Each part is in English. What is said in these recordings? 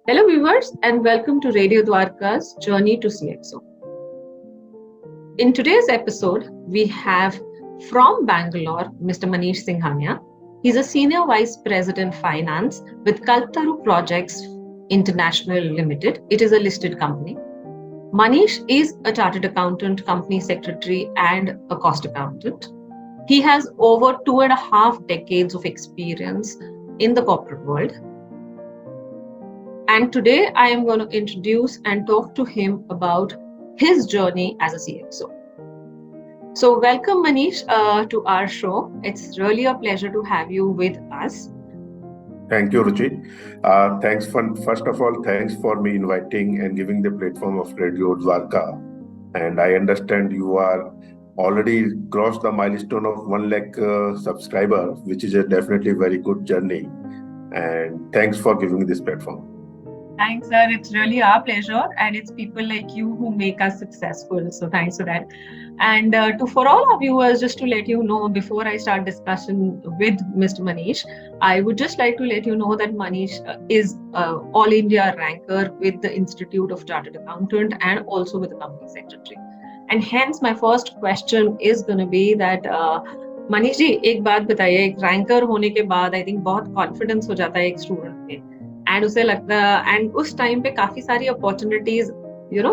Hello viewers and welcome to Radio Dwarka's Journey to CXO. In today's episode, we have from Bangalore, Mr. Manish Singhania. He's a Senior Vice President Finance with Kalptaru Projects International Ltd. It is a listed company. Manish is a Chartered Accountant, Company Secretary and a Cost Accountant. He has over 2.5 decades of experience in the corporate world. And today I am going to introduce and talk to him about his journey as a CXO. So welcome Manish to our show. It's really a pleasure to have you with us. Thank you, Ruchi. First of all, thanks for me inviting and giving the platform of Radio Dwarka. And I understand you are already crossed the milestone of 1 lakh subscribers, which is a definitely very good journey. And thanks for giving me this platform. Thanks, sir. It's really our pleasure, and it's people like you who make us successful. So thanks for that. And for all our viewers, just to let you know, before I start discussion with Mr. Manish, I would just like to let you know that Manish is All India ranker with the Institute of Chartered Accountant and also with the Company Secretary. And hence, my first question is going to be that Manish जी एक बात बताइए, एक ranker होने के बाद I think बहुत confidence हो जाता है एक स्टूडेंट में एंड उसे लगता है एंड उस टाइम पे काफी सारी अपॉर्चुनिटीज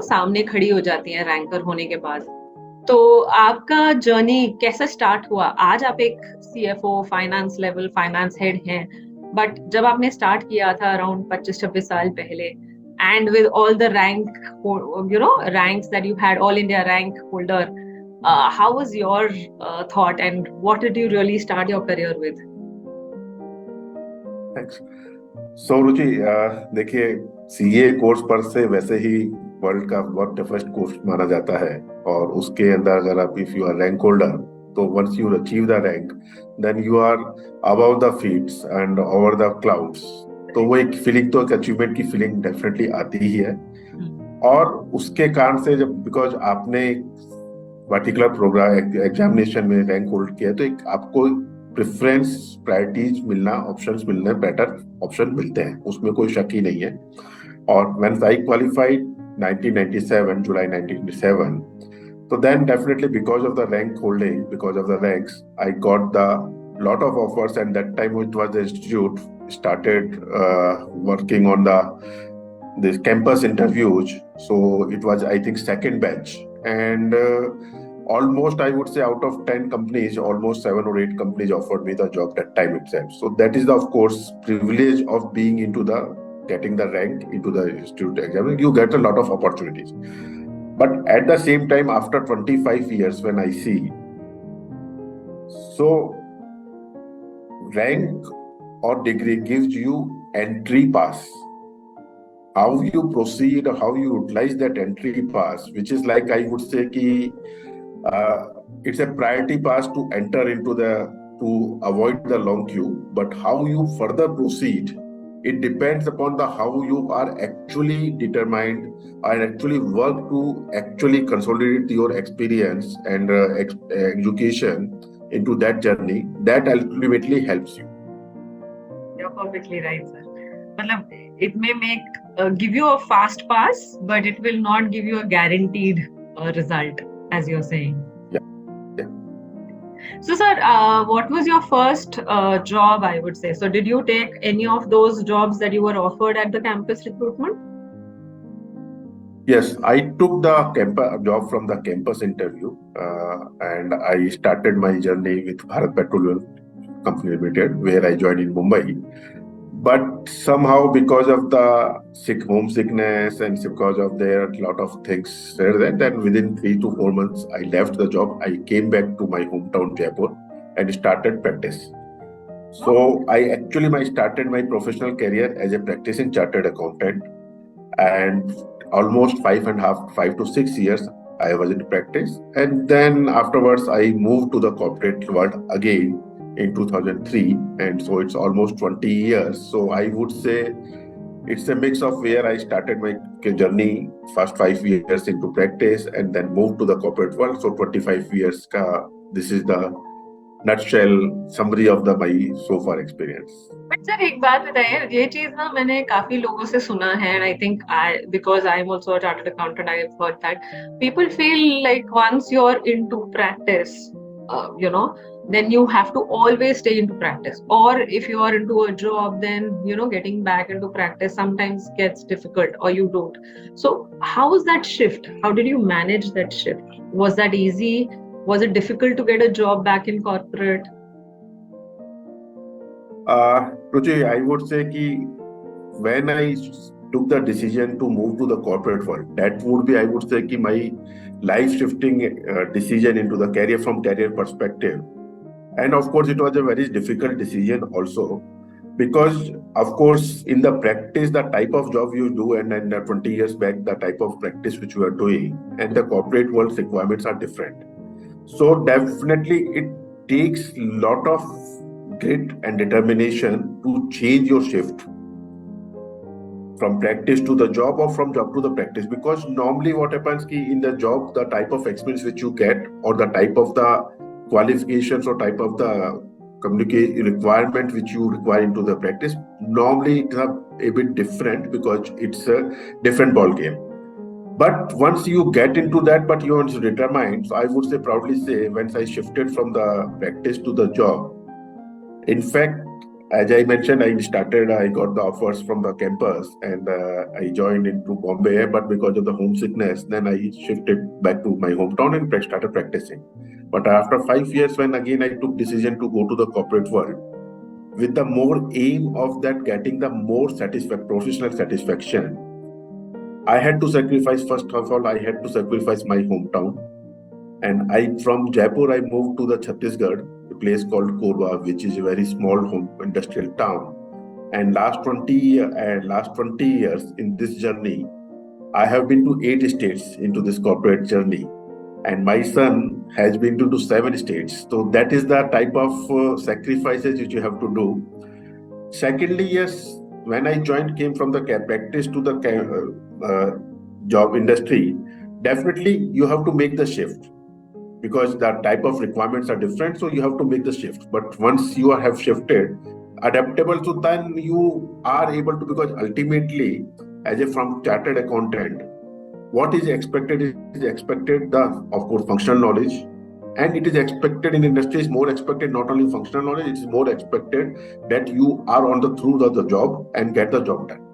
सामने खड़ी हो जाती हैं रैंकर होने के बाद. तो आपका जर्नी कैसा स्टार्ट हुआ? आज आप एक CFO finance level finance head हैं, बट जब आपने स्टार्ट किया था अराउंड 25-26 साल पहले and with all the ranks that you had, all India rank holder, how was your thought and what did you really start your career with? Thanks. So Ruchi, देखिए, CA course पर से वैसे ही world का बहुत toughest course माना जाता है, और उसके अंदर अगर आप if you are rank holder, तो once you achieve the rank then you are above the feats and over the clouds. तो वो एक फीलिंग, तो एक अचीवमेंट की फीलिंग डेफिनेटली आती ही है. और उसके कारण से जब बिकॉज आपने पर्टिकुलर प्रोग्राम एग्जामिनेशन में रैंक होल्ड किया, तो एक आपको प्रेफरेंस, प्रायोरिटीज मिलना, ऑप्शंस मिलने, बेटर ऑप्शन मिलते हैं, उसमें कोई शक ही नहीं है. और when I qualified 1997, July 1997, so then definitely because of the rank holding, because of the ranks, I got the lot of offers, and that time it was the institute started working on this campus interviews. So it was, I think, second batch, and almost, I would say, out of 10 companies, almost 7 or 8 companies offered me the job that time itself. So that is the, of course, privilege of being into getting the rank into the institute exam. You get a lot of opportunities. But at the same time, after 25 years, when I see, so rank or degree gives you entry pass. How you proceed, how you utilize that entry pass, which is like, I would say, it's a priority pass to enter to avoid the long queue. But how you further proceed, it depends upon how you are actually determined and actually work to actually consolidate your experience and education into that journey. That ultimately helps you. You're perfectly right, sir. It may give you a fast pass, but it will not give you a guaranteed result, as you're saying. Yeah. So, sir, what was your first job, I would say? So, did you take any of those jobs that you were offered at the campus recruitment? Yes, I took the job from the campus interview, and I started my journey with Bharat Petroleum Company Limited, where I joined in Mumbai. But somehow, because of the homesickness and because of there a lot of things there, then within 3 to 4 months, I left the job. I came back to my hometown Jaipur and started practice. So I started my professional career as a practicing chartered accountant, and almost 5 to 6 years I was in practice. And then afterwards, I moved to the corporate world again in 2003, and so it's almost 20 years. So I would say it's a mix of where I started my journey, first 5 years into practice, and then moved to the corporate world. So 25 years, this is the nutshell summary of the my so far experience. But sir एक बात बताइए, ये चीज ना मैंने काफी लोगों से सुना है, and I think I because I am also a chartered accountant, I have heard that people feel like once you are into practice, you know, then you have to always stay into practice, or if you are into a job, then you know getting back into practice sometimes gets difficult, or you don't. So how was that shift? How did you manage that shift? Was that easy? Was it difficult to get a job back in corporate? Ruchi, I would say कि when I took the decision to move to the corporate world, that would be, I would say, कि my life shifting decision into the career from career perspective. And of course, it was a very difficult decision also, because of course, in the practice, the type of job you do, and then 20 years back, the type of practice which you are doing, and the corporate world's requirements are different. So definitely, it takes a lot of grit and determination to change your shift from practice to the job, or from job to the practice, because normally what happens ki in the job, the type of experience which you get, or the type of the qualifications, or type of the communication requirement which you require into the practice, normally it's a bit different, because it's a different ball game. But once you get into that, but you are determined, so I would say proudly say, once I shifted from the practice to the job, in fact, as I mentioned, I got the offers from the campus, and I joined into Bombay, but because of the homesickness, then I shifted back to my hometown and started practicing. But after 5 years, when again I took decision to go to the corporate world, with the more aim of that getting the more professional satisfaction, I had to sacrifice, first of all, I had to sacrifice my hometown. And from Jaipur, I moved to the Chhattisgarh, a place called Korba, which is a very small industrial town. And last 20 years in this journey, I have been to 8 states into this corporate journey. And my son has been to 7 states. So that is the type of sacrifices which you have to do. Secondly, yes, when I came from the practice to the job industry, definitely you have to make the shift, because the type of requirements are different, so you have to make the shift. But once you have shifted, adaptable, so then you are able to, because ultimately, as a from chartered accountant, what is expected the, of course, functional knowledge, and it is expected in industry, is more expected not only functional knowledge, it is more expected that you are on the through the job and get the job done.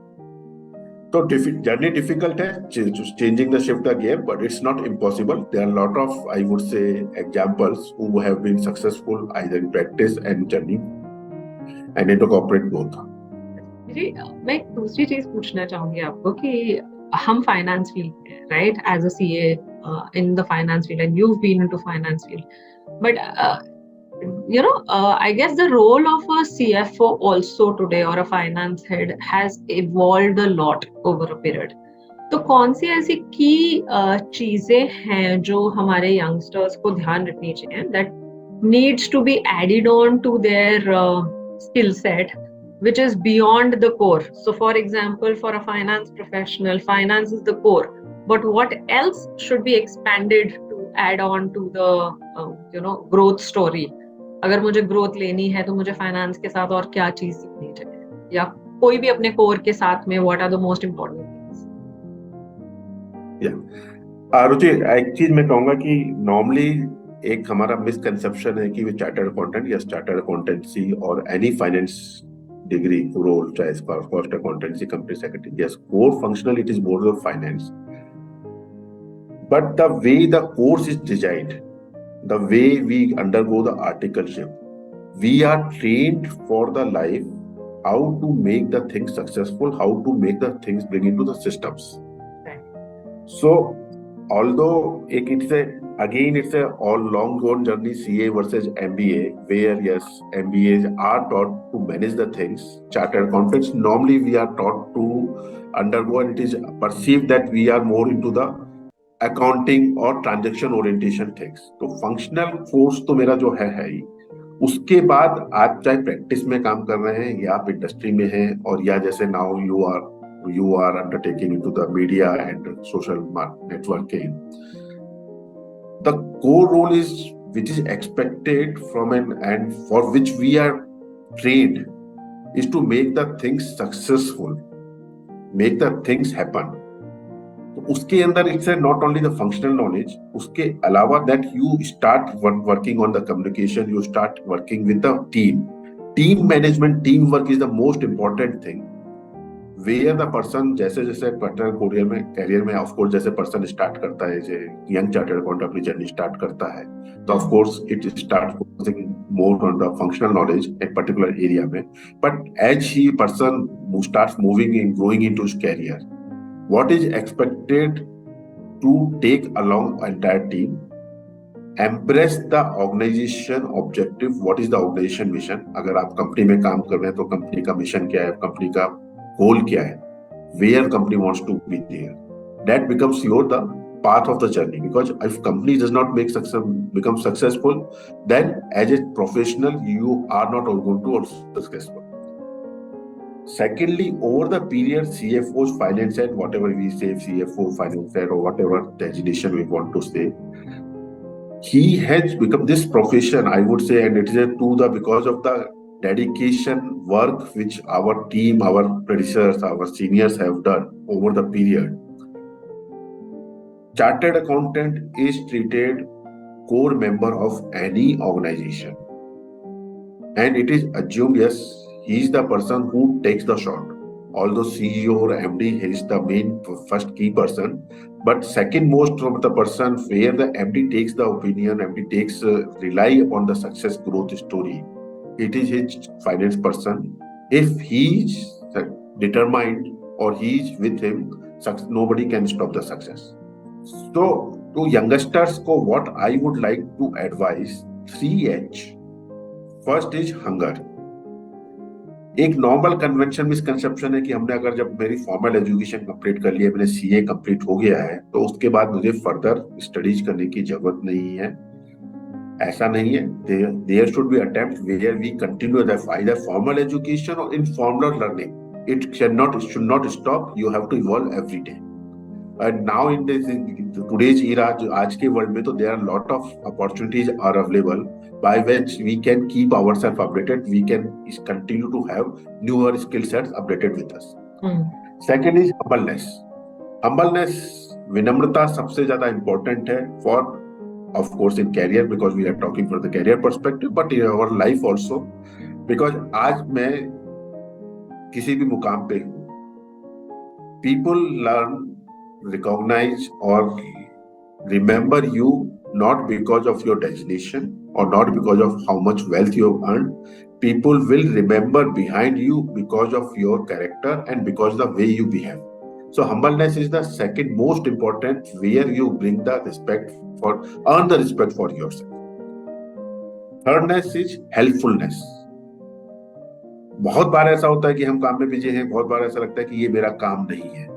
So journey difficult है, changing the shift again, but it's not impossible. There are a lot of, I would say, examples who have been successful either in practice and journey and into corporate both. जी, मैं एक दूसरी चीज पूछना चाहूंगी आपको कि हम फाइनेंस फील्ड में, right, as a CA in the finance field, and you've been into finance field, but you know, I guess the role of a CFO also today, or a finance head, has evolved a lot over a period. तो कौन सी ऐसी की चीजें हैं जो हमारे youngsters को ध्यान रखनी चाहिए, that needs to be added on to their skill set, which is beyond the core? So for example, for a finance professional, finance is the core, but what else should be expanded to add on to the you know, growth story? अगर मुझे growth लेनी है तो मुझे finance के साथ और क्या चीज सीखनी चाहिए, या कोई भी अपने कोर के साथ में, what are the most important things? Ruchi, एक चीज मैं कहूंगा कि नॉर्मली एक हमारा मिसकंसेप्शन है कि चार्टर्ड अकाउंटेंट या चार्टर्ड अकाउंटेंसी और एनी फाइनेंस डिग्री रोल, चाहे cost accountancy, company secretary, yes, core functional, it is more of finance. But the way the course is designed, the way we undergo the articleship, we are trained for the life, how to make the things successful, how to make the things bring into the systems. So, although it's a all long gone journey, CA versus MBA, where yes, MBAs are taught to manage the things. Chartered accountants, normally we are taught to undergo, and it is perceived that we are more into the accounting और transaction orientation things. तो functional course तो मेरा जो है ही. उसके बाद आप चाहे प्रैक्टिस में काम कर रहे हैं, या आप इंडस्ट्री में हैं, और या जैसे now you are undertaking into the media and social networking, the core role is which is expected from and for which we are trained is to make the things successful, make the things happen. तो उसके अंदर it's not only the functional knowledge, उसके अलावा that you start working on the communication, you start working with the team management, team work is the most important thing. Where the person जैसे जैसे personal career में of course जैसे person start करता है, जैसे young chartered accountant अपनी journey start करता है, तो of course it start focusing more on the functional knowledge एक पर्टिकुलर एरिया में, but as he person starts moving in growing into his career, what is expected to take along entire team, embrace the organization objective, what is the organization mission, अगर आप company में काम कर रहे हैं तो company का मिशन क्या है, कंपनी का गोल क्या है, where company wants to be there, that becomes your the path of the journey, because if company does not become successful, then as a professional you are not going to also successful. Secondly, over the period, CFO's finance head, whatever we say, CFO, finance head, or whatever designation we want to say, he has become this profession, I would say, and it is because of the dedication work which our team, our predecessors, our seniors have done over the period. Chartered accountant is treated core member of any organization, and it is assumed, yes, he is the person who takes the shot. Although CEO or MD is the main first key person, but second most of the person where the MD takes the opinion, MD takes rely upon the success growth story. It is his finance person. If he is determined or he is with him, nobody can stop the success. So to youngsters, what I would like to advise, 3H. First is hunger. एक normal convention misconception है कि हमने अगर जब मेरी formal education complete कर लिया, मैंने सीए कंप्लीट हो गया है, तो उसके बाद मुझे फर्दर स्टडीज करने की जरूरत नहीं है। ऐसा नहीं है। There should be attempt where we continue either formal education or informal learning. It should not stop. You have to evolve every day. And now in today's era, आज के वर्ल्ड में तो there are lot of opportunities are available by which we can keep ourselves updated. We can continue to have newer skill sets updated with us. Second is humbleness. Humbleness, विनम्रता सबसे ज्यादा important है for, of course, in career, because we are talking from the career perspective, but in our life also, because आज मैं किसी भी मुकाम पे हूँ, people learn, recognize or remember you not because of your designation or not because of how much wealth you have earned. People will remember behind you because of your character and because the way you behave. So humbleness is the second most important, where you bring the respect for, earn the respect for yourself. Thirdness is helpfulness. बहुत बार ऐसा होता है कि हम काम में busy हैं, बहुत बार ऐसा लगता है कि ये मेरा काम नहीं है.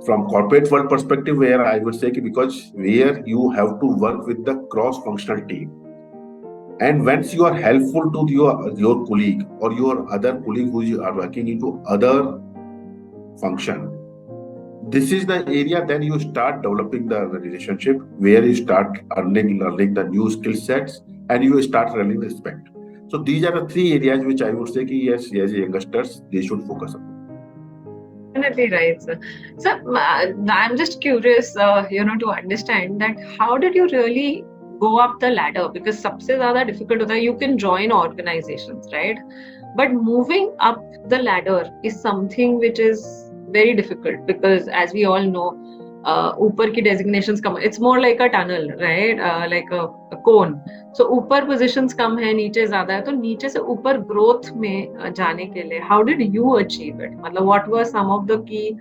From corporate world perspective, where I would say because where you have to work with the cross-functional team, and once you are helpful to your colleague or your other colleague who are working into other function, this is the area then you start developing the relationship, where you start learning the new skill sets, and you start learning respect. So these are the three areas which I would say yes, as youngsters they should focus on. Definitely right, sir. So I'm just curious, to understand that how did you really go up the ladder? Because सबसे ज़्यादा difficult होता है, you can join organizations, right? But moving up the ladder is something which is very difficult, because as we all know, ऊपर की designations come, it's more like a tunnel, right? Like a cone. So ऊपर positions कम है, नीचे ज़्यादा है, तो नीचे से ऊपर growth में जाने के लिए how did you achieve it? मतलब what were some of the key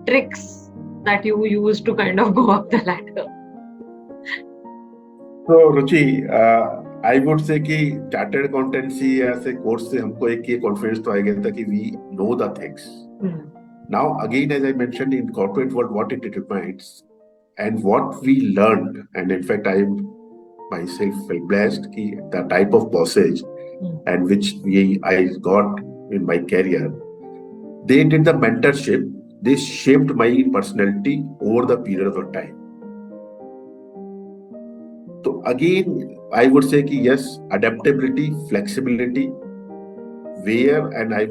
tricks that you used to kind of go up the ladder? So Ruchi, I would say कि chartered accountancy ऐसे कोर्स से हमको एक ये कॉन्फिडेंस तो आ गया था कि we know the things. Now again, as I mentioned, in corporate world, what it determines and what we learned, and in fact I myself felt blessed कि the type of bosses and which I got in my career, they did the mentorship, they shaped my personality over the period of time. तो again I would say कि yes, adaptability, flexibility, where, and I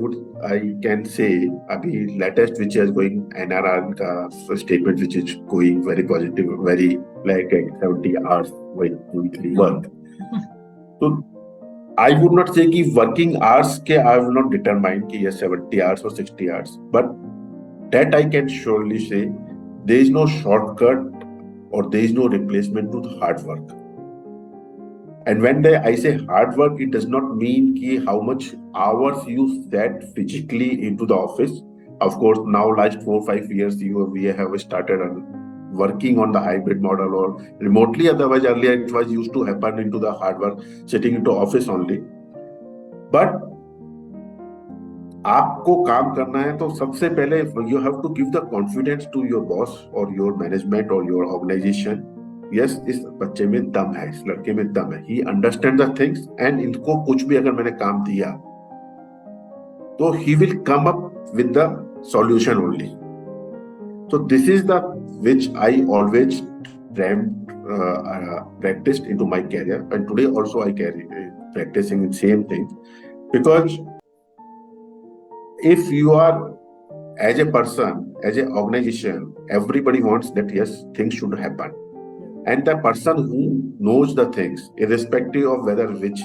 can say अभी latest which is going NRR का statement which is going very positive, very like 70 hours weekly work. So I would not say कि working hours के I will not determine कि ये 70 hours or 60 hours, but that I can surely say there is no shortcut or there is no replacement to hard work. And when I say hard work, it does not mean ki how much hours you set physically into the office. Of course, now last 4-5 years, we have started working on the hybrid model or remotely. Otherwise, earlier it was used to happen into the hard work, sitting into office only. But आपको काम करना है तो सबसे पहले you have to give the confidence to your boss और your management और your organisation, yes इस बच्चे में दम है, इस लड़के में दम है, ही अंडरस्टैंड द थिंग्स, एंड इनको कुछ भी अगर मैंने काम दिया तो he will come up with the solution only. So this is the which I always practiced into my career, and today also I carry practicing the same thing, because if you are as a person, as an organization, everybody wants that yes, things should happen, and the person who knows the things, irrespective of whether which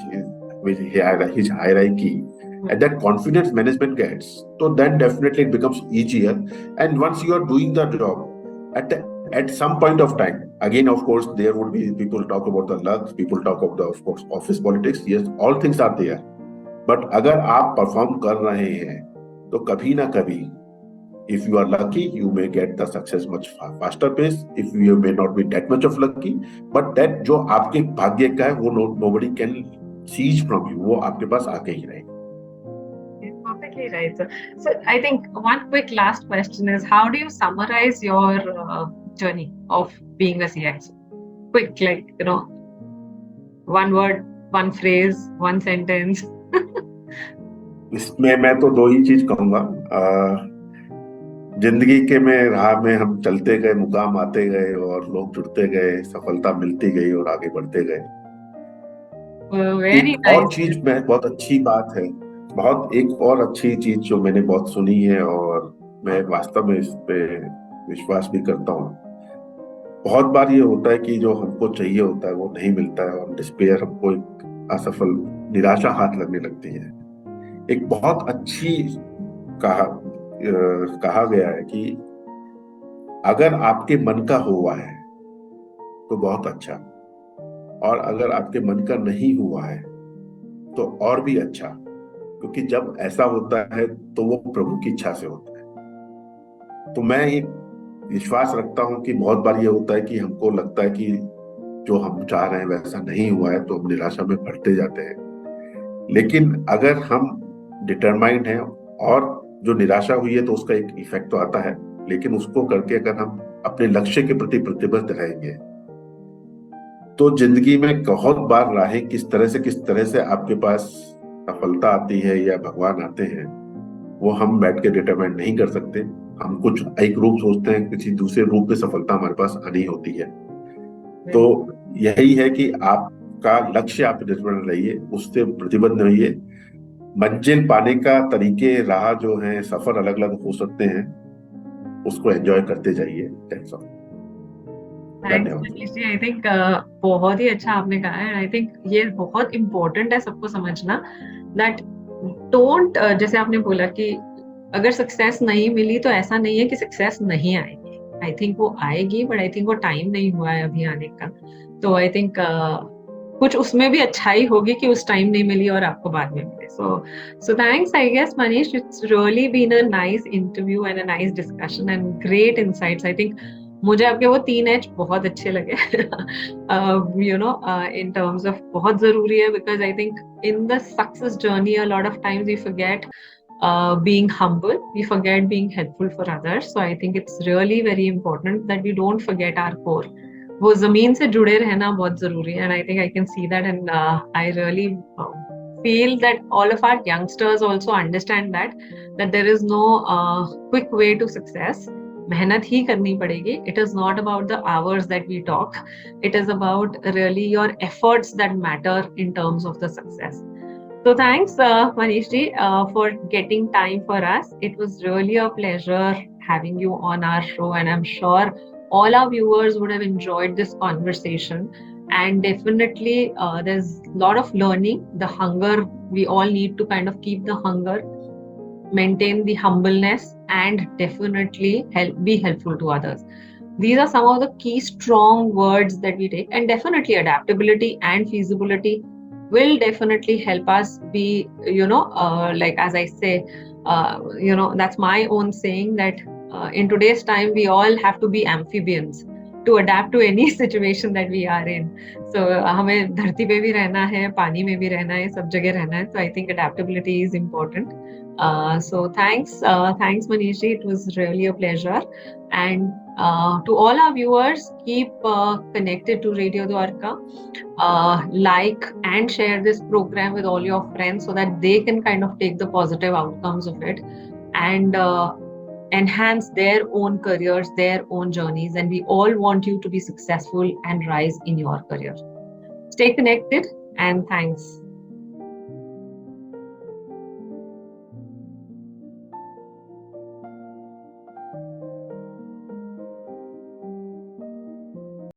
his hierarchy, and that confidence management gets, so then definitely it becomes easier. And once you are doing the job at some point of time, again of course there would be people talk about the luck, people talk about the of course office politics, yes all things are there, but अगर आप perform कर रहे हैं तो कभी ना कभी if you are lucky you may get the success much faster pace, if you may not be that much of lucky, but that जो आपके भाग्य का है वो nobody can seize from you, वो आपके पास आके ही रहेगा. Perfectly right, sir. So I think one quick last question is, how do you summarize your journey of being a CX? Quick, like, one word, one phrase, one sentence. इसमें मैं तो दो ही चीज कहूंगा. जिंदगी के में राह में हम चलते गए, मुकाम आते गए और लोग जुड़ते गए, सफलता मिलती गई और आगे बढ़ते गए. Very एक nice. और चीज में बहुत अच्छी बात है, बहुत एक और अच्छी चीज जो मैंने बहुत सुनी है और मैं वास्तव में इस पे विश्वास भी करता हूँ. बहुत बार ये होता है कि जो हमको चाहिए होता है वो नहीं मिलता है और डिस्पेयर, हमको एक असफल निराशा हाथ लगने लगती है. एक बहुत अच्छी कहा गया है कि अगर आपके मन का हुआ है तो बहुत अच्छा, और अगर आपके मन का नहीं हुआ है तो और भी अच्छा, क्योंकि जब ऐसा होता है तो वो प्रभु की इच्छा से होता है. तो मैं एक विश्वास रखता हूं कि बहुत बार ये होता है कि हमको लगता है कि जो हम चाह रहे हैं वैसा नहीं हुआ है तो हम निराशा में बढ़ते जाते हैं. लेकिन अगर हम डिटरमाइंड हैं और जो निराशा हुई है तो उसका एक इफेक्ट तो आता है, लेकिन उसको करके अगर हम अपने लक्ष्य के प्रति प्रतिबद्ध रहेंगे तो जिंदगी में बहुत बार राहें किस तरह से आपके पास सफलता आती है या भगवान आते हैं वो हम बैठ के डिटरमाइन नहीं कर सकते. हम कुछ एक रूप सोचते हैं, किसी दूसरे रूप में सफलता हमारे पास आनी होती है. तो यही है कि आपका लक्ष्य आप डिटरमाइन रहिए, उससे प्रतिबद्ध रहिए. मंजिल पाने का तरीके, राह जो है, सफर अलग अलग हो सकते हैं, उसको एंजॉय करते जाइए. थैंक्स आई थिंक बहुत ही अच्छा आपने कहा है. आई थिंक ये बहुत इम्पोर्टेंट है सबको समझना दैट डोंट, जैसे आपने बोला कि अगर सक्सेस नहीं मिली तो ऐसा नहीं है कि सक्सेस नहीं आएगी. आई थिंक वो आएगी, बट आई थिंक वो टाइम नहीं हुआ है अभी आने का. तो आई थिंक कुछ उसमें भी अच्छाई होगी कि उस टाइम नहीं मिली और आपको बाद में मिले. So thanks, I guess, Manish. It's really been a nice interview and a nice discussion and great insights. I think मुझे आपके वो 3 एच बहुत अच्छे लगे. In terms of बहुत जरूरी है, because I think in the success journey a lot of times we forget being humble, we forget being helpful for others. So I think it's really very important that we don't forget our core. वो जमीन से जुड़े रहना बहुत जरूरी है. And I think I can see that, and I really feel that all of our youngsters also understand that there is no quick way to success. मेहनत ही करनी पड़ेगी. It is not about the hours that we talk. It is about really your efforts that matter in terms of the success. So thanks, Manish ji, for getting time for us. It was really a pleasure having you on our show, and I'm sure all our viewers would have enjoyed this conversation. And definitely, there's a lot of learning. The hunger, we all need to kind of keep the hunger, maintain the humbleness, and definitely be helpful to others. These are some of the key strong words that we take, and definitely adaptability and feasibility will definitely help us be, like as I say, that's my own saying that in today's time we all have to be amphibians to adapt to any situation that we are in. So हमें धरती पे भी रहना है, पानी में भी रहना है, सब जगह रहना है. So I think adaptability is important. So thanks Manish ji. It was really a pleasure. And to all our viewers, keep connected to Radio Dwarka. Like and share this program with all your friends so that they can kind of take the positive outcomes of it and enhance their own careers, their own journeys. And we all want you to be successful and rise in your career. Stay connected, and thanks.